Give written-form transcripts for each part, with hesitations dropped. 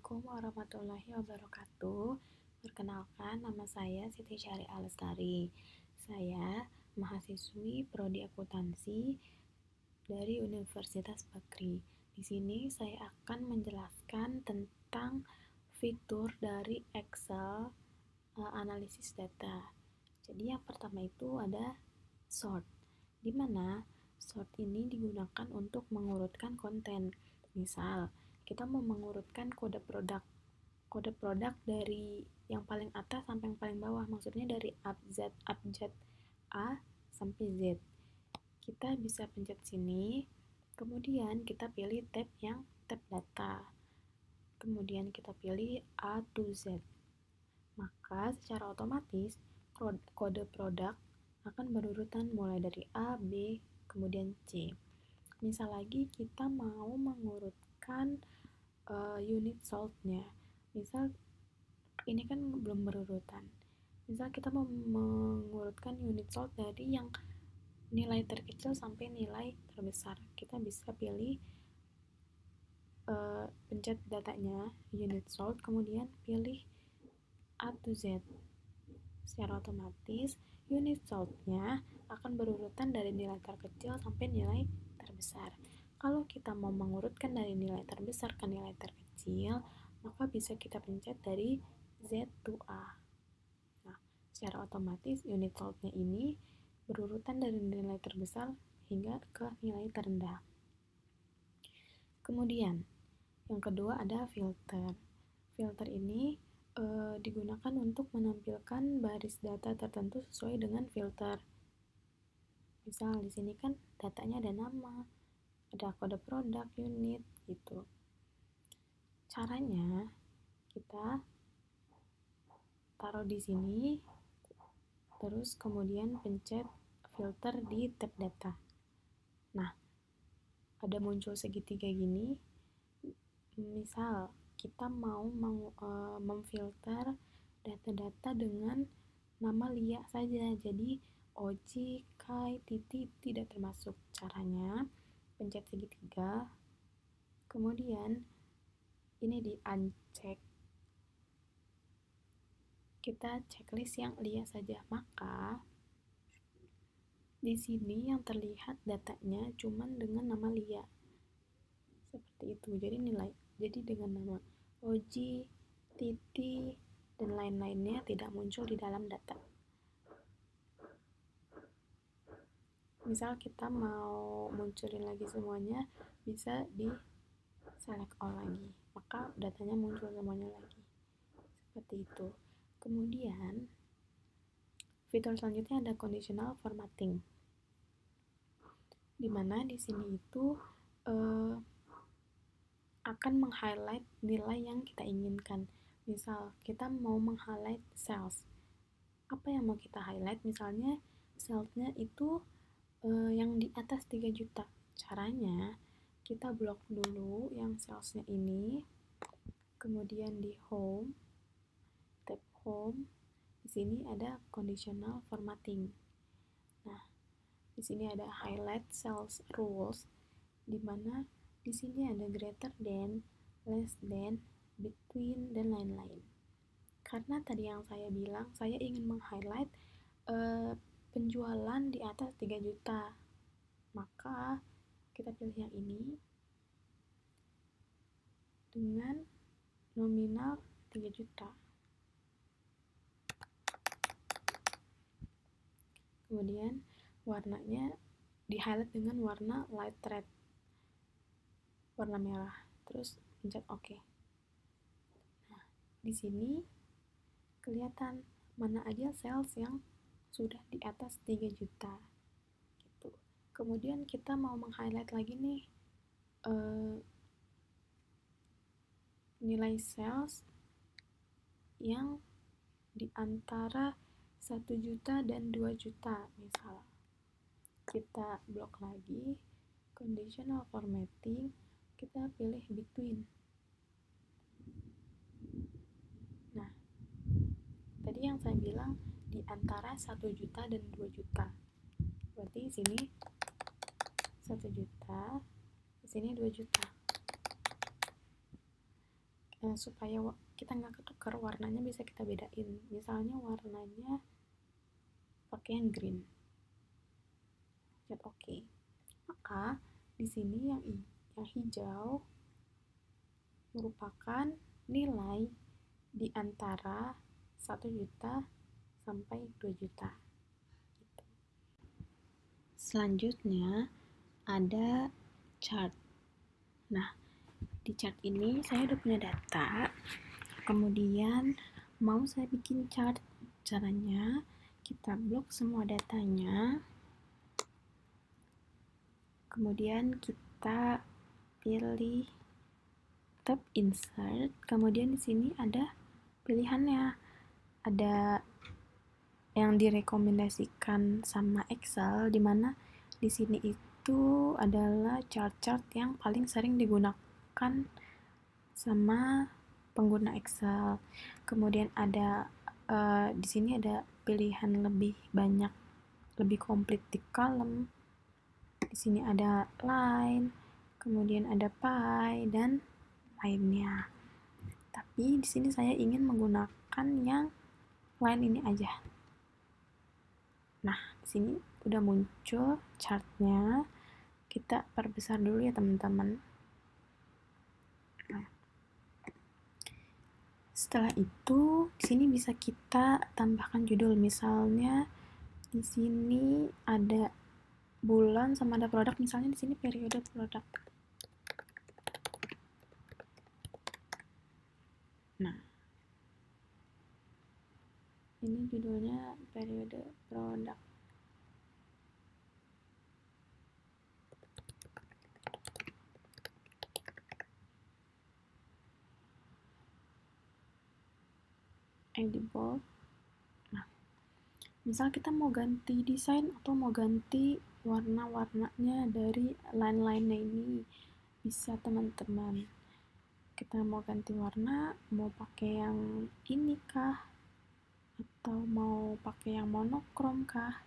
Assalamualaikum warahmatullahi wabarakatuh. Perkenalkan, nama saya Siti Syari Alestari. Saya mahasiswi Prodi Akuntansi dari Universitas Bakri. Di sini saya akan menjelaskan tentang fitur dari Excel analisis data. Jadi yang pertama itu ada sort, di mana sort ini digunakan untuk mengurutkan konten. Misal, kita mau mengurutkan kode produk dari yang paling atas sampai yang paling bawah, maksudnya dari abjad A sampai Z. Kita bisa pencet sini, kemudian kita pilih tab data, kemudian kita pilih A to Z. Maka secara otomatis kode produk akan berurutan mulai dari A, B, kemudian C. Misal lagi kita mau mengurutkan unit sold-nya. Misal ini kan belum berurutan. Misal kita mau mengurutkan unit sold dari yang nilai terkecil sampai nilai terbesar. Kita bisa pilih pencet datanya unit sold, kemudian pilih A to Z. Secara otomatis unit sold-nya akan berurutan dari nilai terkecil sampai nilai terbesar. Kalau kita mau mengurutkan dari nilai terbesar ke nilai terkecil, maka bisa kita pencet dari Z to A. Nah, secara otomatis unit sold-nya ini berurutan dari nilai terbesar hingga ke nilai terendah. Kemudian, yang kedua ada filter. Filter ini digunakan untuk menampilkan baris data tertentu sesuai dengan filter. Misal di sini kan datanya ada nama, ada kode produk, unit, gitu. Caranya kita taruh di sini, terus kemudian pencet filter di tab data. Nah, ada muncul segitiga gini. Misal kita mau memfilter data-data dengan nama Lia saja, jadi Oji, Kai, Titi tidak termasuk. Caranya pencet segitiga, kemudian ini di uncheck, kita checklist yang Lia saja. Maka di sini yang terlihat datanya cuman dengan nama Lia, seperti itu. Jadi dengan nama Oji, Titi, dan lain-lainnya tidak muncul di dalam data. Misal kita mau munculin lagi semuanya, bisa di select all lagi, maka datanya muncul semuanya lagi. Seperti itu. Kemudian fitur selanjutnya ada conditional formatting, dimana di sini itu akan meng-highlight nilai yang kita inginkan. Misal kita mau meng-highlight sales, apa yang mau kita highlight? Misalnya salesnya itu yang di atas 3 juta. Caranya kita blok dulu yang salesnya ini, kemudian di home, tab home, di sini ada conditional formatting. Nah, di sini ada highlight sales rules, di mana di sini ada greater than, less than, between, dan lain-lain. Karena tadi yang saya bilang, saya ingin meng-highlight penjualan di atas 3 juta. Maka kita pilih yang ini dengan nominal 3 juta. Kemudian warnanya di-highlight dengan warna light red, warna merah. Terus pencet OK. Nah, di sini kelihatan mana aja sales yang sudah di atas 3 juta. Gitu. Kemudian kita mau meng-highlight lagi nih nilai sales yang di antara 1 juta dan 2 juta. Misal kita blok lagi, conditional formatting, kita pilih between. Nah, tadi yang saya bilang di antara 1 juta dan 2 juta. Berarti di sini 1 juta, di sini 2 juta. supaya kita nggak ketukar warnanya, bisa kita bedain. Misalnya warnanya pakai yang green, cet oke. Maka di sini yang hijau merupakan nilai di antara 1 juta sampai 2 juta. Selanjutnya ada chart. Nah, di chart ini saya udah punya data, kemudian mau saya bikin chart. Caranya kita blok semua datanya, kemudian kita pilih tab insert, kemudian di sini ada pilihannya, ada yang direkomendasikan sama Excel, dimana di sini itu adalah chart-chart yang paling sering digunakan sama pengguna Excel. Kemudian ada di sini ada pilihan lebih banyak, lebih komplit di column. Di sini ada line, kemudian ada pie dan lainnya. Tapi di sini saya ingin menggunakan yang line ini aja. Nah, di sini udah muncul chartnya. Kita perbesar dulu ya teman-teman. Nah, setelah itu di sini bisa kita tambahkan judul. Misalnya di sini ada bulan sama ada produk, misalnya di sini periode produk. Nah, ini judulnya periode produk. Edible. Nah, misal kita mau ganti desain atau mau ganti warna-warnanya dari line-line-nya ini, bisa teman-teman. Kita mau ganti warna, mau pakai yang ini kah? Atau mau pakai yang monokrom kah?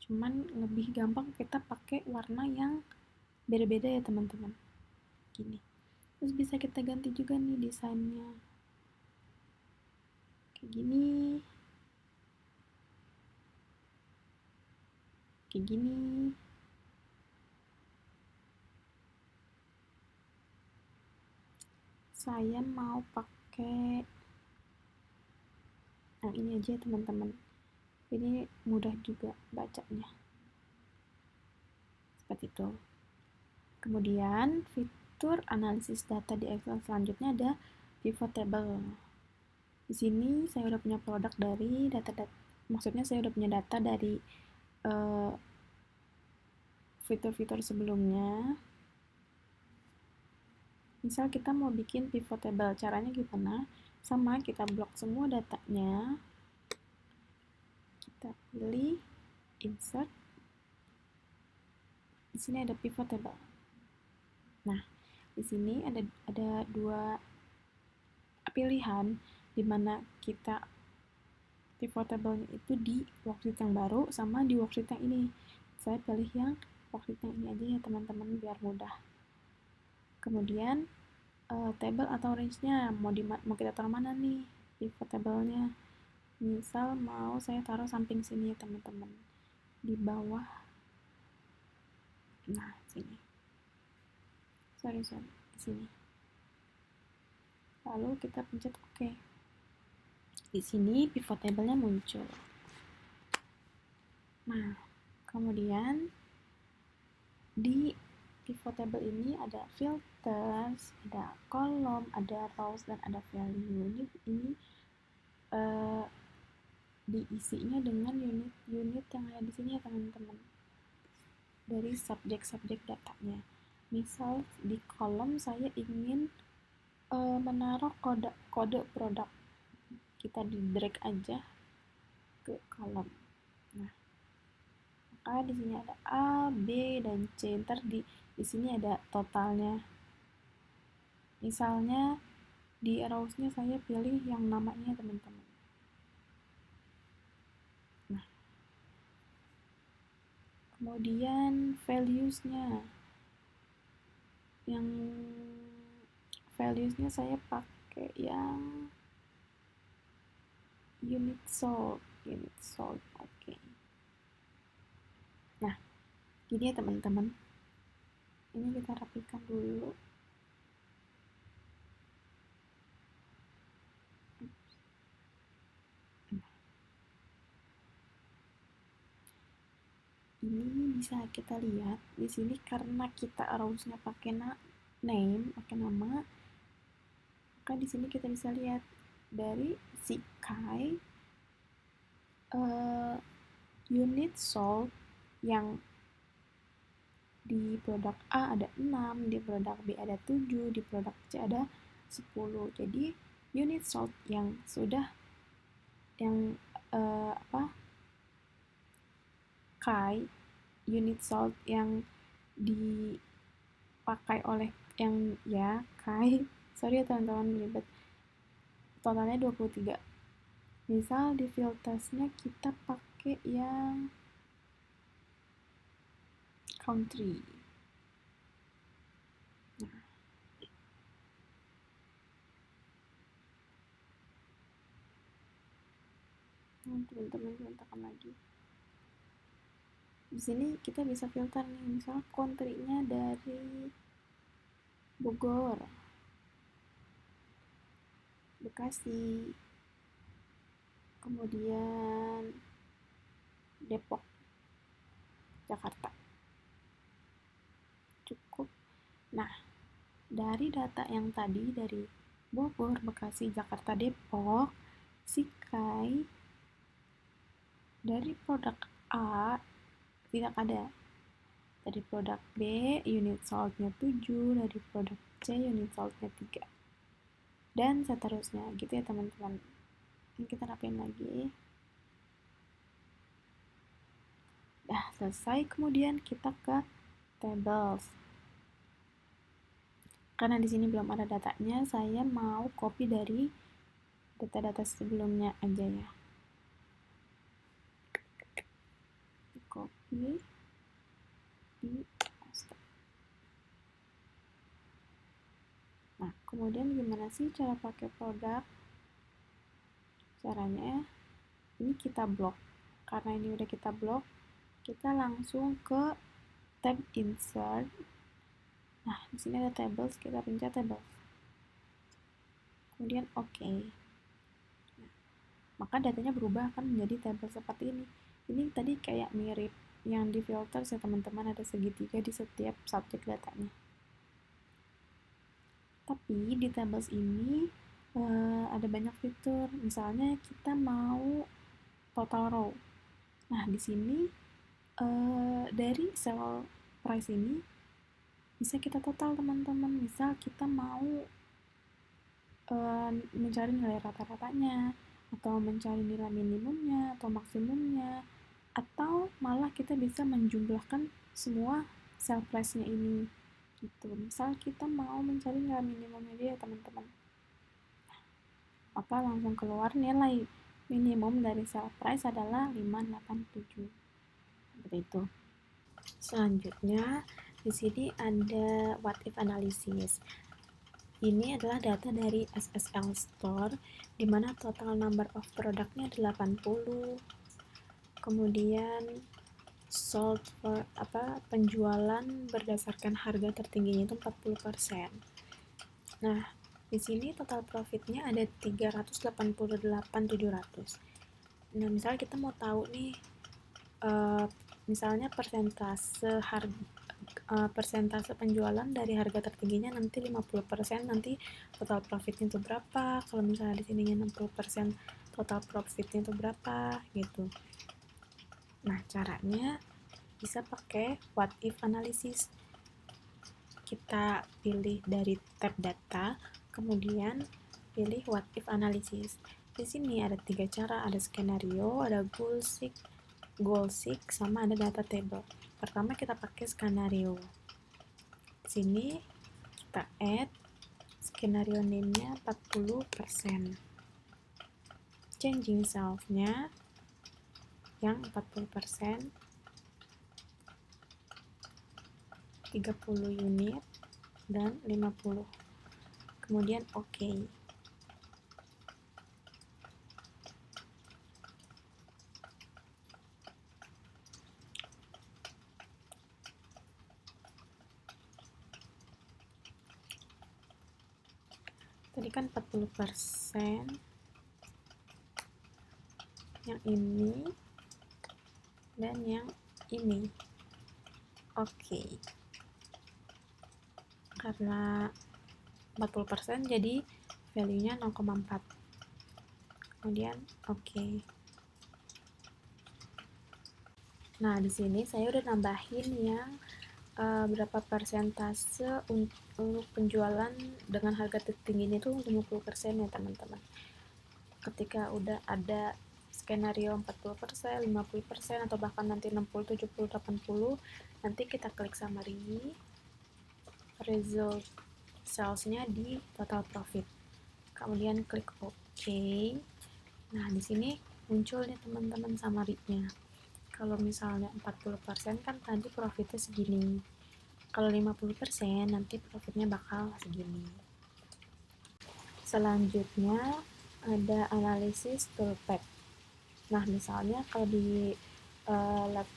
Cuman lebih gampang kita pakai warna yang beda-beda ya teman-teman. Gini. Terus bisa kita ganti juga nih desainnya. Kayak gini. Kayak gini. Saya mau pakai yang ini aja teman-teman. Ini mudah juga bacanya. Seperti itu. Kemudian fitur analisis data di Excel selanjutnya ada pivot table. Di sini saya udah punya produk dari data, maksudnya saya udah punya data dari fitur-fitur sebelumnya. Misal kita mau bikin pivot table, caranya gimana? Sama, kita blok semua datanya, kita pilih insert. Di sini ada pivot table. Nah, di sini ada dua pilihan di mana kita pivot table-nya itu di worksheet yang baru sama di worksheet yang ini. Saya pilih yang worksheet yang ini aja ya teman-teman, biar mudah. Kemudian table atau range-nya mau kita taruh mana nih pivot table-nya. Misal mau saya taruh samping sini ya teman-teman, di bawah. Nah, sini. Sorry, di sini. Lalu kita pencet OK. Di sini pivot table-nya muncul. Nah, kemudian di pivot table ini ada filters, ada kolom, ada rows, dan ada value. Ini diisinya dengan unit-unit yang ada di sini ya teman-teman, dari subjek-subjek datanya. Misal di kolom saya ingin menaruh kode produk, kita di drag aja ke kolom. Nah, maka di sini ada A, B, dan C. Ntar di sini ada totalnya. Misalnya di rows-nya saya pilih yang namanya teman-teman. Nah, kemudian values-nya yang values-nya saya pakai yang unit sold. Oke. Nah, gini ya teman-teman, ini kita rapikan dulu. Ini bisa kita lihat di sini karena kita arrowsnya pakai name, pakai nama, maka di sini kita bisa lihat dari si Kai unit sold yang di produk A ada 6, di produk B ada 7, di produk C ada 10. Jadi unit sold yang sudah Kai unit sold yang dipakai oleh yang Kai, sorry ya teman-teman belibet, totalnya 23. Misal di filtersnya kita pakai yang country. Teman-teman contohkan lagi. Di sini kita bisa filter nih, misal country-nya dari Bogor, Bekasi, kemudian Depok, Jakarta. Cukup. Nah, dari data yang tadi dari Bogor, Bekasi, Jakarta, Depok, si Kai dari produk A tidak ada. Dari produk B unit sold-nya 7, dari produk C unit sold-nya 3. Dan seterusnya, gitu ya teman-teman. Ini kita rapiin lagi. Nah, selesai, kemudian kita ke tables. Karena di sini belum ada datanya, saya mau copy dari data-data sebelumnya aja ya. Copy di paste. Nah, kemudian gimana sih cara pakai produk? Caranya ini kita blok. Karena ini udah kita blok, kita langsung ke tab insert. Nah, di sini ada tables, kita pencet tables. Kemudian oke. Nah, maka datanya berubah akan menjadi table seperti ini. Ini tadi kayak mirip yang di filter ya teman-teman, ada segitiga di setiap subjek datanya. Tapi di tables ini ada banyak fitur. Misalnya kita mau total row. Nah, di sini dari sell price ini bisa kita total teman-teman. Misal kita mau mencari nilai rata-ratanya, atau mencari nilai minimumnya atau maksimumnya, atau malah kita bisa menjumlahkan semua sell price-nya ini gitu. Misal kita mau mencari nilai minimumnya dia teman-teman, maka langsung keluar nilai minimum dari sell price adalah 587 seperti itu. Selanjutnya di sini ada what if analysis. Ini adalah data dari SSL Store, di mana total number of produknya 80. Kemudian sold for penjualan berdasarkan harga tertingginya itu 40%. Nah, di sini total profitnya ada 388.700. Nah, misalnya kita mau tahu nih misalnya persentase penjualan dari harga tertingginya nanti 50%, nanti total profitnya itu berapa, kalau misalnya di sininya 60% total profitnya itu berapa gitu. Nah, caranya bisa pakai what if analysis. Kita pilih dari tab data, kemudian pilih what if analysis. Di sini ada 3 cara, ada skenario, ada goal seek, sama ada data table. Pertama kita pakai skenario. Di sini kita add skenario name-nya 40%. Changing self-nya yang 40%, 30 unit, dan 50. kemudian oke. Tadi kan 40%, yang ini dan yang ini. Oke. Karena 40% jadi value-nya 0,4. Kemudian oke. Nah, di sini saya udah nambahin yang berapa persentase untuk penjualan dengan harga tertingginya itu 50% ya teman-teman. Ketika udah ada skenario 40%, 50% atau bahkan nanti 60, 70, 80, nanti kita klik summary, result sales-nya di total profit. Kemudian klik OK. Nah, di sini muncul nih teman-teman summary-nya. Kalau misalnya 40% kan tadi profitnya segini. Kalau 50% nanti profitnya bakal segini. Selanjutnya ada analisis toolpath. Nah, misalnya kalau di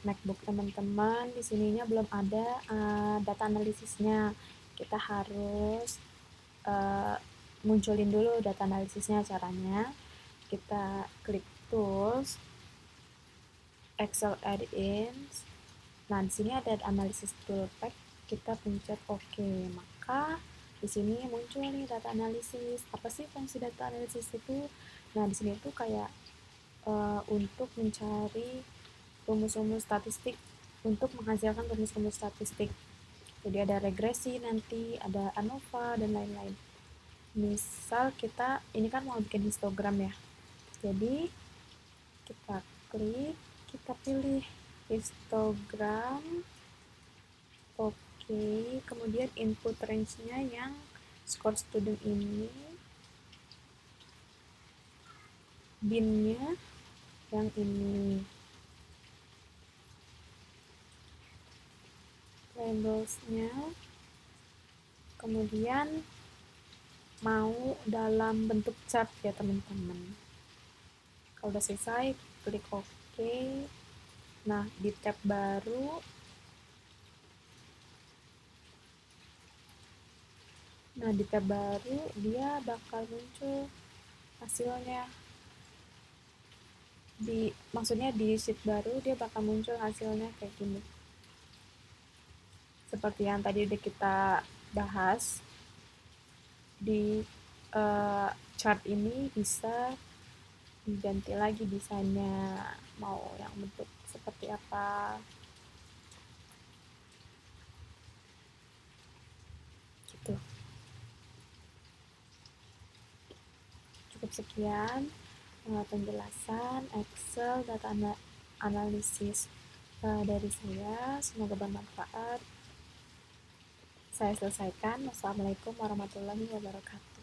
MacBook teman-teman di sininya belum ada data analisisnya. Kita harus munculin dulu data analisisnya. Caranya kita klik tools, Excel add-ins. Nah, di sini ada analisis toolpath, kita pencet OK. Maka di sini muncul nih data analisis. Apa sih fungsi data analisis itu? Nah, di sini tuh kayak untuk mencari rumus-rumus statistik, untuk menghasilkan rumus-rumus statistik. Jadi ada regresi nanti, ada ANOVA dan lain-lain. Misal kita ini kan mau bikin histogram ya. Jadi kita klik, kita pilih histogram. Oke, kemudian input range-nya yang score student ini, bin-nya yang ini, labels-nya, kemudian mau dalam bentuk chart ya teman-teman. Kalau udah selesai, klik OK. Nah, di tab baru, dia bakal muncul hasilnya. Maksudnya di sheet baru dia bakal muncul hasilnya kayak gini. Seperti yang tadi udah kita bahas, di chart ini bisa diganti lagi desainnya, mau yang bentuk seperti apa gitu. Cukup sekian penjelasan Excel data analisis dari saya, semoga bermanfaat. Saya selesaikan. Wassalamualaikum warahmatullahi wabarakatuh.